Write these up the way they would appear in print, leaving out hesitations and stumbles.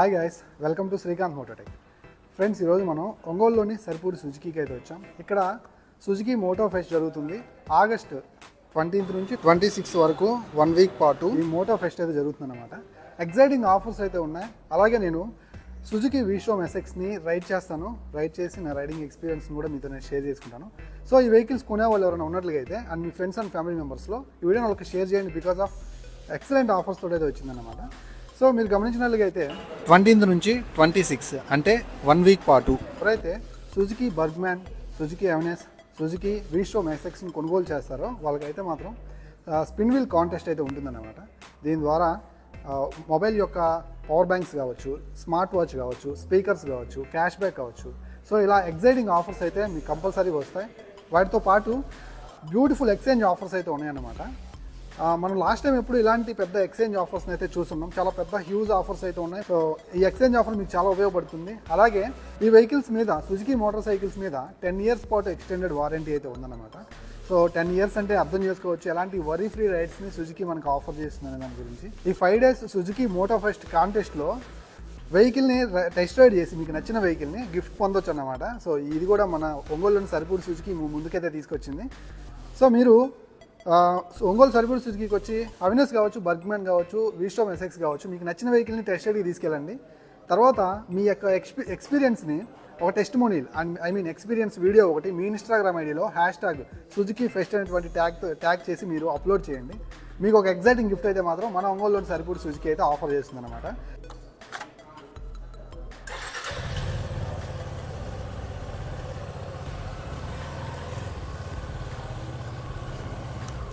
Hi guys, welcome to Srikanth Mototech. Friends, ఈరోజు మనం ఒంగోలులోని సరిపూడి సుజుకీకి అయితే వచ్చాం. ఇక్కడ సుజుకీ మోటో ఫెస్ట్ జరుగుతుంది. ఆగస్ట్ 20 నుంచి 26 వరకు 1 వీక్ పాటు ఈ మోటో ఫెస్ట్ అయితే జరుగుతుందన్నమాట. ఎగ్జైటింగ్ ఆఫర్స్ అయితే ఉన్నాయి. అలాగే నేను సుజుకీ వీస్ట్రోమ్ ఎస్ఎక్స్ని రైడ్ చేస్తాను. రైడ్ చేసి నా రైడింగ్ ఎక్స్పీరియన్స్ని కూడా మీతో నేను షేర్ చేసుకుంటాను. సో ఈ వెహికల్స్ కొనే వాళ్ళు ఎవరైనా ఉన్నట్లుగా అయితే అండ్ మీ ఫ్రెండ్స్ అండ్ ఫ్యామిలీ మెంబర్స్లో ఈ వీడియోని వాళ్ళకి షేర్ చేయండి. బికాస్ ఆఫ్ ఎక్సలెంట్ ఆఫర్స్ తోటి అయితే వచ్చిందన్నమాట. సో మీరు గమనించినట్లుగా అయితే 20 నుంచి 26 అంటే 1 వీక్ పాటు ఎవరైతే Suzuki Burgman, Suzuki ఎవెనెస్, Suzuki V Strom ఎస్ఎక్స్ని కొనుగోలు చేస్తారో వాళ్ళకైతే మాత్రం స్పిన్ వీల్ కాంటెస్ట్ అయితే ఉంటుందన్నమాట. దీని ద్వారా మొబైల్ యొక్క పవర్ బ్యాంక్స్ కావచ్చు, స్మార్ట్ వాచ్ కావచ్చు, స్పీకర్స్ కావచ్చు, క్యాష్ బ్యాక్ కావచ్చు. సో ఇలా ఎగ్జైటింగ్ ఆఫర్స్ అయితే మీకు కంపల్సరీగా వస్తాయి. వాటితో పాటు బ్యూటిఫుల్ ఎక్స్చేంజ్ ఆఫర్స్ అయితే ఉన్నాయన్నమాట. మనం లాస్ట్ టైం ఎప్పుడు ఇలాంటి పెద్ద ఎక్స్చేంజ్ ఆఫర్స్ని అయితే చూస్తున్నాం. చాలా పెద్ద హ్యూజ్ ఆఫర్స్ అయితే ఉన్నాయి. సో ఈ ఎక్స్చేంజ్ ఆఫర్ మీకు చాలా ఉపయోగపడుతుంది. అలాగే ఈ వెహికల్స్ మీద, సుజుకీ మోటార్ సైకిల్స్ మీద 10 ఇయర్స్ పాటు ఎక్స్టెండెడ్ వారంటీ అయితే ఉందన్నమాట. సో 10 ఇయర్స్ అంటే అర్థం చేసుకోవచ్చు ఎలాంటి వరీ ఫ్రీ రైడ్స్ని సుజుకీ మనకు ఆఫర్ చేస్తుందనే దాని గురించి. ఈ 5 డేస్ సుజుకీ మోటో ఫెస్ట్ కాంటెస్ట్లో వెహికల్ని టెస్ట్ రైడ్ చేసి మీకు నచ్చిన వెహికల్ని గిఫ్ట్ పొందొచ్చు అన్నమాట. సో ఇది కూడా మన ఒంగోలులోని సరిపూడి సుజుకీ ముందుకైతే తీసుకొచ్చింది. సో మీరు ఒంగోలు సరిపూడి సుజుకీకి వచ్చి అవెనెస్ కావచ్చు, బర్గ్మ్యాన్ కావచ్చు, వీస్ట్రోమ్ ఎస్ఎక్స్ కావచ్చు, మీకు నచ్చిన వెహికల్ని టెస్ట్ రైడ్కి తీసుకెళ్ళండి. తర్వాత మీ యొక్క ఎక్స్పీరియన్స్ని ఒక టెస్టిమోనియల్ అండ్ ఎక్స్పీరియన్స్ వీడియో ఒకటి మీ ఇన్స్టాగ్రామ్ ఐడిలో #సుజుకీ ఫెస్ట్ అనేటువంటి ట్యాగ్ చేసి మీరు అప్లోడ్ చేయండి. మీకు ఒక ఎగ్జైటింగ్ గిఫ్ట్ అయితే మాత్రం మన ఒంగోలులోని సరిపూడి సుజుకీ అయితే ఆఫర్ చేస్తుంది అనమాట.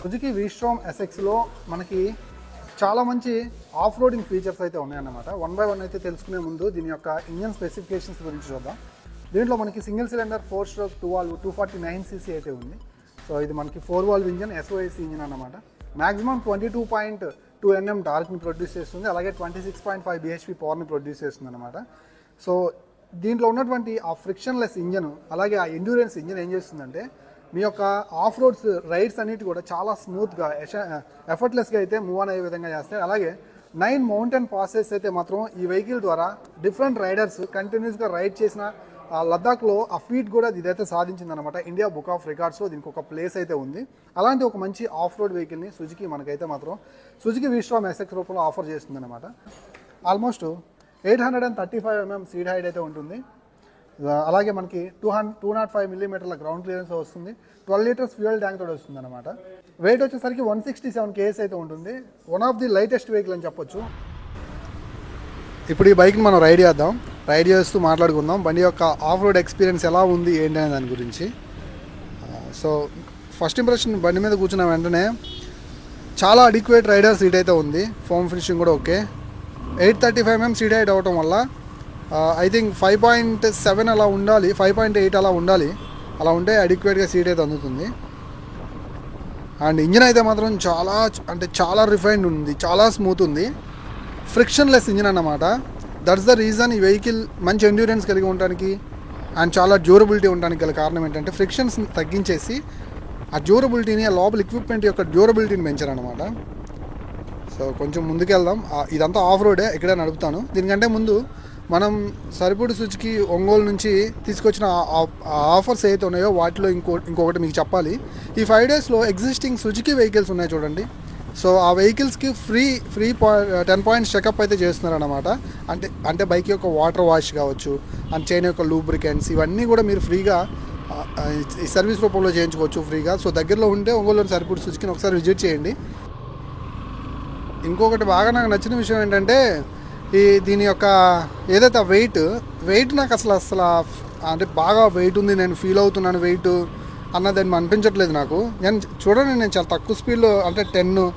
సుజుకీ వీస్ట్రోమ్ ఎస్ఎక్స్లో మనకి చాలా మంచి ఆఫ్ రోడింగ్ ఫీచర్స్ అయితే ఉన్నాయన్నమాట. 1 by 1 అయితే తెలుసుకునే ముందు దీని యొక్క ఇంజన్ స్పెసిఫికేషన్స్ గురించి చూద్దాం. దీంట్లో మనకి single cylinder 4 stroke 2 valve 249cc అయితే ఉంది. సో ఇది మనకి 4 వాల్వ్ ఇంజన్, SOAC ఇంజన్ అన్నమాట. మ్యాక్సిమం 22.2 Nm టార్క్ని ప్రొడ్యూస్ చేస్తుంది. అలాగే 26.5 bhp పవర్ని ప్రొడ్యూస్ చేస్తుంది అనమాట. సో దీంట్లో ఉన్నటువంటి ఆ ఫ్రిక్షన్లెస్ ఇంజన్, అలాగే ఆ ఎండ్యూరెన్స్ ఇంజన్ ఏం చేస్తుందంటే మీ యొక్క ఆఫ్ రోడ్స్ రైడ్స్ అన్నిటి కూడా చాలా స్మూత్గా, ఎఫర్ట్లెస్గా అయితే మూవ్ అయ్యే విధంగా చేస్తాయి. అలాగే 9 మౌంటైన్ పాసెస్ అయితే మాత్రం ఈ వెహికల్ ద్వారా డిఫరెంట్ రైడర్స్ కంటిన్యూస్గా రైడ్ చేసిన లద్దాఖ్లో ఆ ఫీట్ కూడా ఇదైతే సాధించిందనమాట. ఇండియా బుక్ ఆఫ్ రికార్డ్స్లో దీనికి ఒక ప్లేస్ అయితే ఉంది. అలాంటి ఒక మంచి ఆఫ్ రోడ్ వెహికల్ని సుజుకీ మనకైతే మాత్రం సుజుకీ వీస్ట్రోమ్ ఎస్ఎక్స్ రూపంలో ఆఫర్ చేస్తుందన్నమాట. ఆల్మోస్ట్ 835 mm సీట్ హైట్ అయితే ఉంటుంది. అలాగే మనకి 205 mm గ్రౌండ్ క్లియరెన్స్ వస్తుంది. 12 లీటర్స్ ఫ్యూయల్ ట్యాంక్ తోటి వస్తుంది అనమాట. వెయిట్ వచ్చేసరికి 167 kgs అయితే ఉంటుంది. One of the lightest vehicle అని చెప్పొచ్చు. ఇప్పుడు ఈ బైక్ని మనం రైడ్ చేద్దాం. రైడ్ చేస్తూ మాట్లాడుకుందాం బండి యొక్క ఆఫ్ రోడ్ ఎక్స్పీరియన్స్ ఎలా ఉంది ఏంటి అనే దాని గురించి. సో ఫస్ట్ ఇంప్రెషన్, బండి మీద కూర్చున్న వెంటనే చాలా అడిక్వేట్ రైడర్ సీట్ అయితే ఉంది. ఫోమ్ ఫినిషింగ్ కూడా ఓకే. 835 mm సీట్ హైట్ అవ్వటం వల్ల ఐ థింక్ 5.7 అలా ఉండాలి, 5.8 అలా ఉండాలి. అలా ఉంటే అడిక్వేట్గా సీట్ అయితే అందుతుంది. అండ్ ఇంజిన్ అయితే మాత్రం చాలా రిఫైన్డ్ ఉంది, చాలా స్మూత్ ఉంది. ఫ్రిక్షన్లెస్ ఇంజిన్ అన్నమాట. దట్స్ ద రీజన్ ఈ వెహికల్ మంచి ఎండ్యూరెన్స్ కలిగి ఉండడానికి అండ్ చాలా డ్యూరబిలిటీ ఉండడానికి గల కారణం ఏంటంటే ఫ్రిక్షన్స్ తగ్గించేసి ఆ డ్యూరబిలిటీని, ఆ లోపల ఎక్విప్మెంట్ యొక్క డ్యూరబిలిటీని పెంచారనమాట. సో కొంచెం ముందుకెళ్దాం. ఇదంతా ఆఫ్ రోడే, ఇక్కడే నడుపుతాను. దీనికంటే ముందు మనం సరిపూడి సుజుకీ ఒంగోలు నుంచి తీసుకొచ్చిన ఆఫర్స్ ఏవైతే ఉన్నాయో వాటిలో ఇంకొకటి మీకు చెప్పాలి. ఈ 5 డేస్లో ఎగ్జిస్టింగ్ సుజుకీ వెహికల్స్ ఉన్నాయి చూడండి. సో ఆ వెహికల్స్కి ఫ్రీ 10 points చెకప్ అయితే చేస్తున్నారు అనమాట. అంటే బైక్ యొక్క వాటర్ వాష్ కావచ్చు, అండ్ చైన్ యొక్క లూబ్రికెంట్స్, ఇవన్నీ కూడా మీరు ఫ్రీగా ఈ సర్వీస్ రూపంలో చేయించుకోవచ్చు ఫ్రీగా. సో దగ్గరలో ఉంటే ఒంగోలులోని సరిపూడి సుజుకీని ఒకసారి విజిట్ చేయండి. ఇంకొకటి బాగా నాకు నచ్చిన విషయం ఏంటంటే దీని యొక్క ఏదైతే వెయిట్ నాకు అసలు అంటే బాగా వెయిట్ ఉంది, నేను ఫీల్ అవుతున్నాను వెయిట్ అన్నది అనిపించట్లేదు నాకు. నేను చాలా తక్కువ స్పీడ్లో, అంటే 10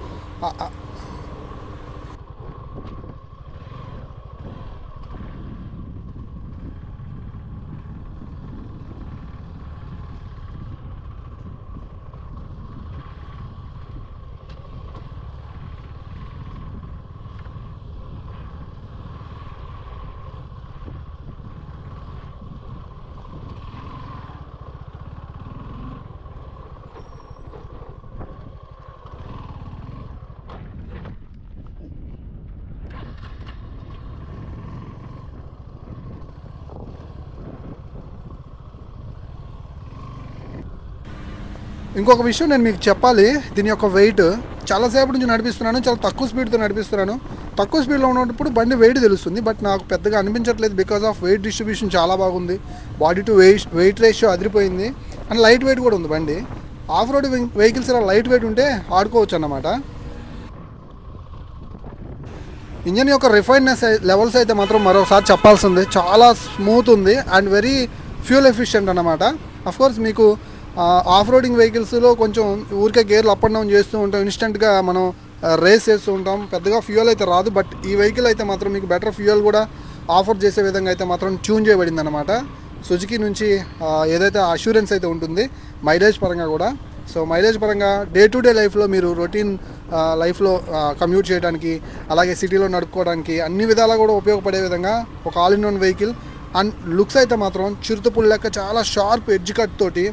ఇంకొక విషయం నేను మీకు చెప్పాలి, దీని యొక్క వెయిట్ చాలాసేపు నుంచి నడిపిస్తున్నాను, చాలా తక్కువ స్పీడ్తో నడిపిస్తున్నాను. తక్కువ స్పీడ్లో ఉన్నప్పుడు బండి వెయిట్ తెలుస్తుంది, బట్ నాకు పెద్దగా అనిపించట్లేదు బికాస్ ఆఫ్ వెయిట్ డిస్ట్రిబ్యూషన్ చాలా బాగుంది. బాడీ టు వెయిట్ రేషియో అదిరిపోయింది, అండ్ లైట్ వెయిట్ కూడా ఉంది బండి. ఆఫ్ రోడ్ వెహికల్స్ ఇలా లైట్ వెయిట్ ఉంటే ఆడుకోవచ్చు అన్నమాట. ఇంజన్ యొక్క రిఫైన్నెస్ లెవెల్స్ అయితే మాత్రం మరోసారి చెప్పాల్సింది, చాలా స్మూత్ ఉంది అండ్ వెరీ ఫ్యూల్ ఎఫిషియెంట్ అన్నమాట. అఫ్కోర్స్ మీకు ఆఫ్ రోడింగ్ వెహికల్స్లో కొంచెం ఊరికే గేర్లు అప్ అండ్ డౌన్ చేస్తూ ఉంటాం, ఇన్స్టెంట్గా మనం రేస్ చేస్తూ ఉంటాం, పెద్దగా ఫ్యూయల్ అయితే రాదు. బట్ ఈ వెహికల్ అయితే మాత్రం మీకు బెటర్ ఫ్యూయల్ కూడా ఆఫర్ చేసే విధంగా అయితే మాత్రం ట్యూన్ చేయబడింది అనమాట. సుజుకి నుంచి ఏదైతే అష్యూరెన్స్ అయితే ఉంటుంది మైలేజ్ పరంగా కూడా. సో మైలేజ్ పరంగా డే టు డే లైఫ్లో మీరు రొటీన్ లైఫ్లో కమ్యూట్ చేయడానికి, అలాగే సిటీలో నడుపుకోవడానికి అన్ని విధాలా కూడా ఉపయోగపడే విధంగా ఒక all in one vehicle. And looks అయితే మాత్రం చిరుతపుల్ లెక్క చాలా షార్ప్ ఎడ్జ్ కట్ తోటి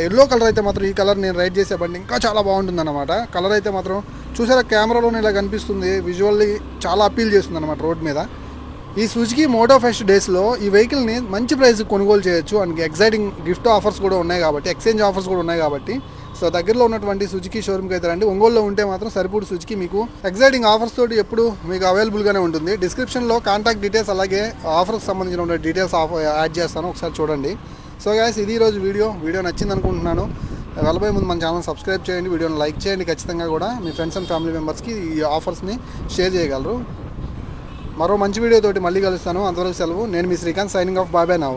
ఎల్లో కలర్ అయితే మాత్రం, ఈ కలర్ నేను రైడ్ చేసే బండి ఇంకా చాలా బాగుంటుంది అనమాట. కలర్ అయితే మాత్రం చూసారా కెమెరాలోనే ఇలా కనిపిస్తుంది, విజువల్లీ చాలా అపీల్ చేస్తుంది అనమాట రోడ్ మీద. ఈ సుజుకి మోటో ఫెస్ట్ డేస్లో ఈ వెహికల్ని మంచి ప్రైస్కి కొనుగోలు చేయొచ్చు. అండ్ ఎగ్జైటింగ్ గిఫ్ట్ ఆఫర్స్ కూడా ఉన్నాయి కాబట్టి, ఎక్స్చేంజ్ ఆఫర్స్ కూడా ఉన్నాయి కాబట్టి, సో దగ్గరలో ఉన్నటువంటి సుజుకి షోరూమ్కి అయితే రండి. ఒంగోలులో ఉంటే మాత్రం సరిపూడి సుజుకి మీకు ఎగ్జైటింగ్ ఆఫర్స్ తోటి ఎప్పుడు మీకు అవైలబుల్గానే ఉంటుంది. డిస్క్రిప్షన్లో కాంటాక్ట్ డీటెయిల్స్ అలాగే ఆఫర్కి సంబంధించిన డీటెయిల్స్ యాడ్ చేస్తాను, ఒకసారి చూడండి. సో గైస్, ఇది ఈరోజు వీడియో నచ్చింది అనుకుంటున్నాను. వెళ్ళబోయే ముందు మన ఛానల్ సబ్స్క్రైబ్ చేయండి, వీడియోని లైక్ చేయండి, ఖచ్చితంగా కూడా మీ ఫ్రెండ్స్ అండ్ ఫ్యామిలీ మెంబర్స్కి ఈ ఆఫర్స్ని షేర్ చేయగలరు. మరో మంచి వీడియోతోటి మళ్ళీ కలుస్తాను, అంతవరకు సెలవు. నేను మీ Srikanth, signing off. Bye bye now.